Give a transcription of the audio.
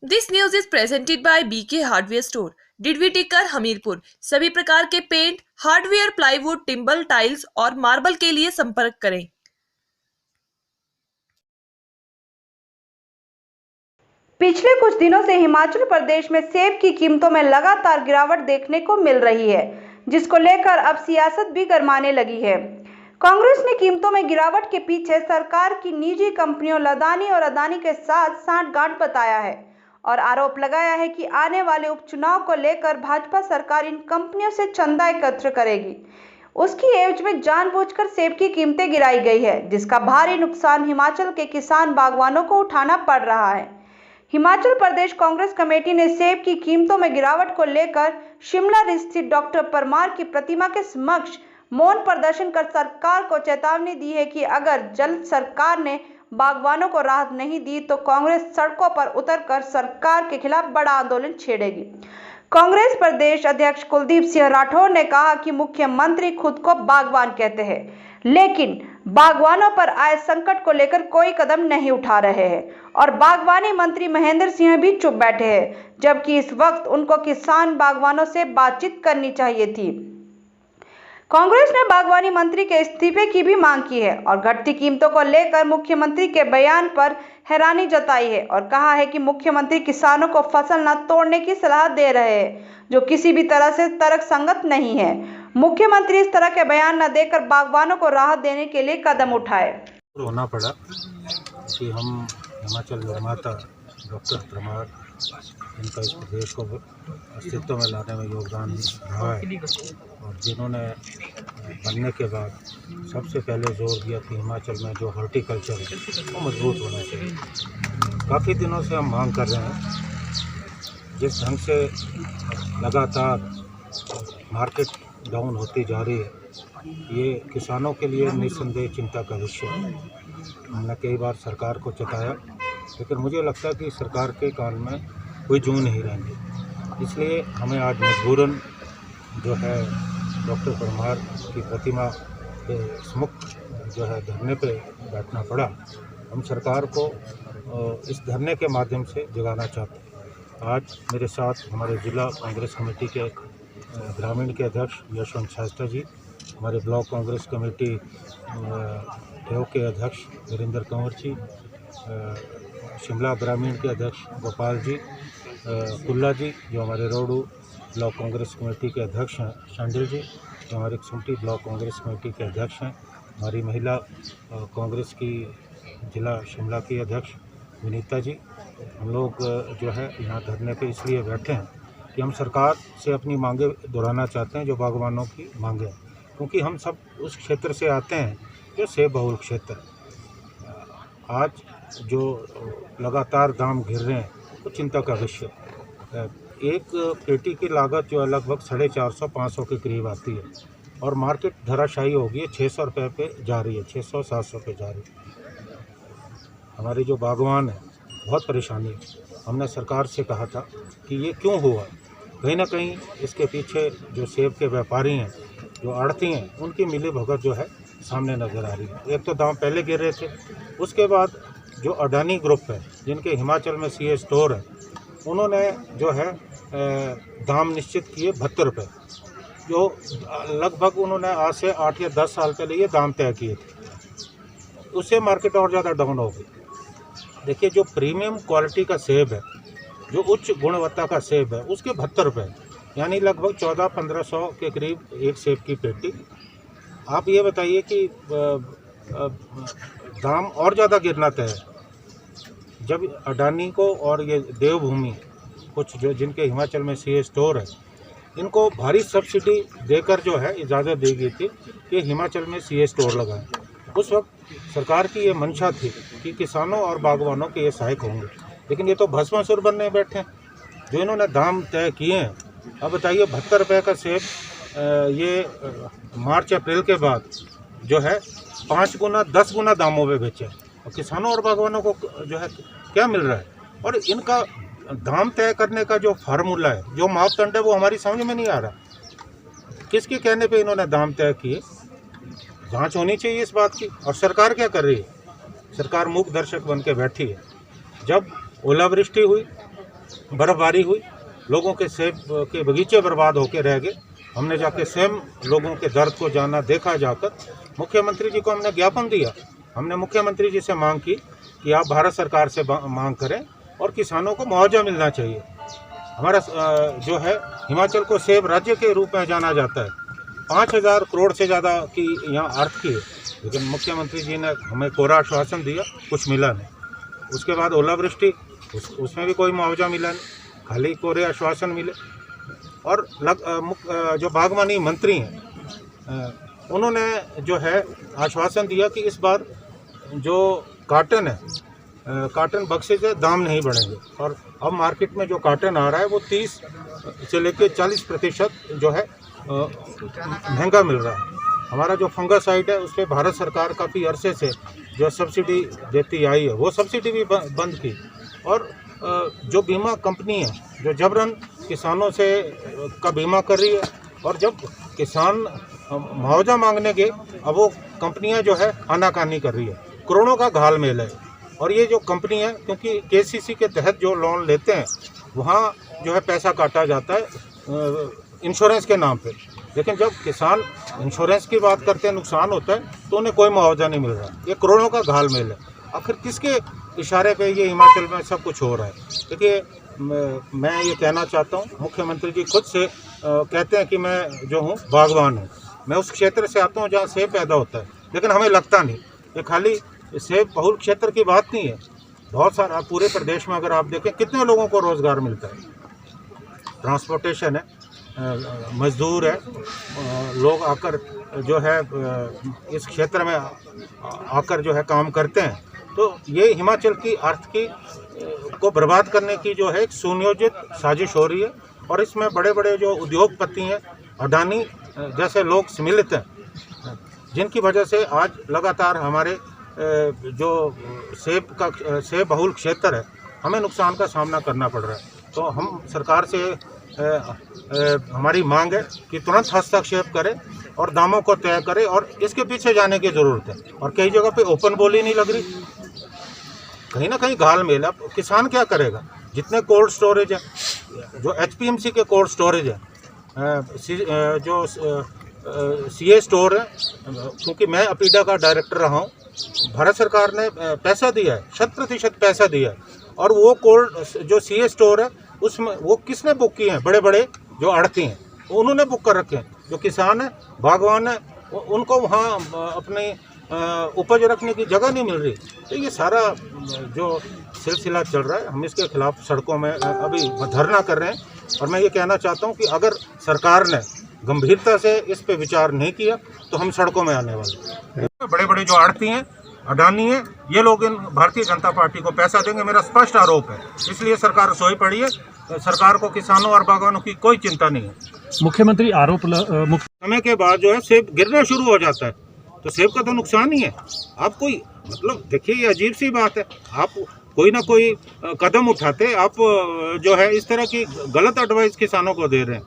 This news is presented by BK hardware store, Didwi Tikkar, Hamirpur. सभी प्रकार के paint, hardware, plywood, timber, tiles और marble के लिए संपर्क करें। पिछले कुछ दिनों से हिमाचल प्रदेश में सेब की कीमतों में लगातार गिरावट देखने को मिल रही है, जिसको लेकर अब सियासत भी गरमाने लगी है। कांग्रेस ने कीमतों में गिरावट के पीछे सरकार की निजी कंपनियों लदानी और अदानी के साथ सांठगांठ बताया है और आरोप लगाया है कि आने वाले उपचुनाव को लेकर भाजपा सरकार इन कंपनियों से चंदा एकत्र करेगी। उसकी एवज में जानबूझकर सेब की कीमतें गिराई गई है, जिसका भारी नुकसान हिमाचल के किसान बागवानों को उठाना पड़ रहा है। हिमाचल प्रदेश कांग्रेस कमेटी ने सेब की कीमतों में गिरावट को लेकर शिमला स्थित डॉक्टर परमार की प्रतिमा के समक्ष मौन प्रदर्शन कर सरकार को चेतावनी दी है कि अगर जल्द सरकार ने बागवानों को राहत नहीं दी तो कांग्रेस सड़कों पर उतरकर सरकार के खिलाफ बड़ा आंदोलन छेड़ेगी। कांग्रेस प्रदेश अध्यक्ष कुलदीप सिंह राठौर ने कहा कि मुख्यमंत्री खुद को बागवान कहते हैं, लेकिन बागवानों पर आए संकट को लेकर कोई कदम नहीं उठा रहे हैं और बागवानी मंत्री महेंद्र सिंह भी चुप बैठे हैं, जबकि इस वक्त उनको किसान बागवानों से बातचीत करनी चाहिए थी। कांग्रेस ने बागवानी मंत्री के इस्तीफे की भी मांग की है और घटती कीमतों को लेकर मुख्यमंत्री के बयान पर हैरानी जताई है और कहा है कि मुख्यमंत्री किसानों को फसल न तोड़ने की सलाह दे रहे हैं, जो किसी भी तरह से तर्कसंगत नहीं है। मुख्यमंत्री इस तरह के बयान न देकर बागवानों को राहत देने के लिए कदम उठाए। होना पड़ा कि हम हिमाचल निर्माता डॉक्टर परमार, इनका इस प्रदेश को अस्तित्व में लाने में योगदान रहा है और जिन्होंने बनने के बाद सबसे पहले जोर दिया कि हिमाचल में जो हॉर्टिकल्चर है वो मजबूत होना चाहिए। काफ़ी दिनों से हम मांग कर रहे हैं। जिस ढंग से लगातार मार्केट डाउन होती जा रही है, ये किसानों के लिए निस्संदेह चिंता का विषय है। हमने कई बार सरकार को चेताया, लेकिन मुझे लगता है कि सरकार के कान में कोई जू नहीं रहेंगे। इसलिए हमें आज मजबूरन जो है डॉक्टर परमार की प्रतिमा के सम्मुख जो है धरने पे बैठना पड़ा। हम सरकार को इस धरने के माध्यम से जगाना चाहते हैं। आज मेरे साथ हमारे जिला कांग्रेस कमेटी के ग्रामीण के अध्यक्ष यशवंत शास्त्री जी, हमारे ब्लॉक कांग्रेस कमेटी ठेव के अध्यक्ष वीरेंद्र कंवर जी, शिमला ग्रामीण के अध्यक्ष गोपाल जी, कुल्ला जी जो हमारे रोडू ब्लॉक कांग्रेस कमेटी के अध्यक्ष हैं, शांडिल जी जो हमारे सुमटी ब्लॉक कांग्रेस कमेटी के अध्यक्ष हैं, हमारी महिला कांग्रेस की जिला शिमला की अध्यक्ष विनीता जी। हम लोग जो है यहाँ धरने पे इसलिए बैठे हैं कि हम सरकार से अपनी मांगे दोहराना चाहते हैं, जो बागवानों की मांगे हैं, क्योंकि हम सब उस क्षेत्र से आते हैं जो सेब बहुल क्षेत्र है। आज जो लगातार दाम गिर रहे हैं वो चिंता का विषय है। एक पेटी की लागत जो है लगभग 450-500 के करीब आती है और मार्केट धराशायी हो गई है, 600 रुपये पे जा रही है, 600-700 पे जा रही है। हमारे जो बागवान हैं बहुत परेशानी है। हमने सरकार से कहा था कि ये क्यों हुआ, कहीं ना कहीं इसके पीछे जो सेब के व्यापारी हैं, जो आड़ती हैं, उनकी मिली भगत जो है सामने नज़र आ रही है। एक तो दाम पहले गिर रहे थे, उसके बाद जो अडानी ग्रुप है जिनके हिमाचल में सीए स्टोर है, उन्होंने जो है दाम निश्चित किए 72 रुपये, जो लगभग उन्होंने आज से 8 या 10 साल पहले ये दाम तय किए थे। उससे मार्केट और ज़्यादा डाउन हो गई। देखिए, जो प्रीमियम क्वालिटी का सेब है, जो उच्च गुणवत्ता का सेब है, उसके 72 रुपये, यानी लगभग 1400-1500 के करीब एक सेब की पेटी। आप ये बताइए कि दाम और ज़्यादा गिरना तय है जब अडानी को और ये देवभूमि कुछ जो जिनके हिमाचल में सीए स्टोर है, इनको भारी सब्सिडी देकर जो है इजाज़त दी गई थी कि हिमाचल में सीए स्टोर लगाएं। उस वक्त सरकार की ये मंशा थी कि किसानों और बागवानों के ये सहायक होंगे, लेकिन ये तो भस्मासुर बनने बैठे हैं। जो इन्होंने दाम तय किए हैं, अब बताइए 72 रुपये का सेब ये मार्च अप्रैल के बाद जो है 5 गुना 10 गुना दामों पे बेचे और किसानों और बागवानों को जो है क्या मिल रहा है। और इनका दाम तय करने का जो फार्मूला है, जो मापदंड है, वो हमारी समझ में नहीं आ रहा। किसके कहने पे इन्होंने दाम तय किए? जांच होनी चाहिए इस बात की। और सरकार क्या कर रही है? सरकार मूक दर्शक बन के बैठी है। जब ओलावृष्टि हुई, बर्फबारी हुई, लोगों के सेब के बगीचे बर्बाद होकर रह गए, हमने जाके स्वयं लोगों के दर्द को जाना, देखा जाकर। मुख्यमंत्री जी को हमने ज्ञापन दिया। हमने मुख्यमंत्री जी से मांग की कि आप भारत सरकार से मांग करें और किसानों को मुआवजा मिलना चाहिए। हमारा जो है हिमाचल को सेब राज्य के रूप में जाना जाता है। 5000 करोड़ से ज़्यादा की यहाँ अर्थ की है, लेकिन मुख्यमंत्री जी ने हमें कोरा आश्वासन दिया, कुछ मिला नहीं। उसके बाद ओलावृष्टि, उसमें भी कोई मुआवजा मिला नहीं, खाली कोरे आश्वासन मिले। और जो बागवानी मंत्री हैं, उन्होंने जो है आश्वासन दिया कि इस बार जो काटन है, काटन बक्से से दाम नहीं बढ़ेंगे। और अब मार्केट में जो काटन आ रहा है वो 30 से लेकर 40% जो है महंगा मिल रहा है। हमारा जो फंगासाइड है उस पर भारत सरकार काफ़ी अरसे से जो सब्सिडी देती आई है, वो सब्सिडी भी बंद की। और जो बीमा कंपनी है जो जबरन किसानों से का बीमा कर रही है, और जब किसान मुआवजा मांगने गए, अब वो कंपनियां जो है आनाकानी कर रही है, करोड़ों का घालमेल है। और ये जो कंपनी है, क्योंकि केसीसी के तहत जो लोन लेते हैं वहाँ जो है पैसा काटा जाता है इंश्योरेंस के नाम पे, लेकिन जब किसान इंश्योरेंस की बात करते हैं, नुकसान होता है, तो उन्हें कोई मुआवजा नहीं मिल रहा। ये करोड़ों का घालमेल है। आखिर किसके इशारे पे ये हिमाचल में सब कुछ हो रहा है? देखिए, मैं ये कहना चाहता हूँ, मुख्यमंत्री जी खुद से कहते हैं कि मैं जो हूँ बागवान हूँ, मैं उस क्षेत्र से आता हूँ जहाँ सेब पैदा होता है, लेकिन हमें लगता नहीं। ये खाली सेब बहुल क्षेत्र की बात नहीं है, बहुत सारा पूरे प्रदेश में अगर आप देखें कितने लोगों को रोज़गार मिलता है। ट्रांसपोर्टेशन है, मजदूर है, लोग आकर जो है इस क्षेत्र में आकर जो है काम करते हैं। तो ये हिमाचल की अर्थ की को बर्बाद करने की जो है एक सुनियोजित साजिश हो रही है। और इसमें बड़े बड़े जो उद्योगपति हैं, अडानी जैसे लोग सम्मिलित हैं, जिनकी वजह से आज लगातार हमारे जो सेब बहुल क्षेत्र है, हमें नुकसान का सामना करना पड़ रहा है। तो हम सरकार से हमारी मांग है कि तुरंत हस्तक्षेप करे और दामों को तय करे, और इसके पीछे जाने की ज़रूरत है। और कई जगह पे ओपन बोली नहीं लग रही, कहीं ना कहीं घालमेल। अब किसान क्या करेगा? जितने कोल्ड स्टोरेज है, जो एचपीएमसी के कोल्ड स्टोरेज है, जो सीए स्टोर है, क्योंकि मैं अपीडा का डायरेक्टर रहा हूँ, भारत सरकार ने पैसा दिया है, 100% पैसा दिया है। और वो कोल्ड जो सीए स्टोर है उसमें वो किसने बुक किए हैं? बड़े बड़े जो आड़ती हैं, उन्होंने बुक कर रखे हैं। जो किसान है, बागवान है, उनको वहाँ अपनी उपज रखने की जगह नहीं मिल रही। तो ये सारा जो सिलसिला चल रहा है, हम इसके खिलाफ सड़कों में अभी धरना कर रहे हैं। और मैं ये कहना चाहता हूँ कि अगर सरकार ने गंभीरता से इस पे विचार नहीं किया तो हम सड़कों में आने वाले हैं। बड़े बड़े जो आड़ती हैं, अडानी है, ये लोग इन भारतीय जनता पार्टी को पैसा देंगे, मेरा स्पष्ट आरोप है। इसलिए सरकार सोई पड़ी है। सरकार को किसानों और बागवानों की कोई चिंता नहीं है। मुख्यमंत्री आरोप समय के बाद जो है सेब गिरना शुरू हो जाता है, तो सेब का तो नुकसान ही है। आप कोई मतलब देखिए, ये अजीब सी बात है, आप कोई ना कोई कदम उठाते, आप जो है इस तरह की गलत एडवाइस किसानों को दे रहे हैं।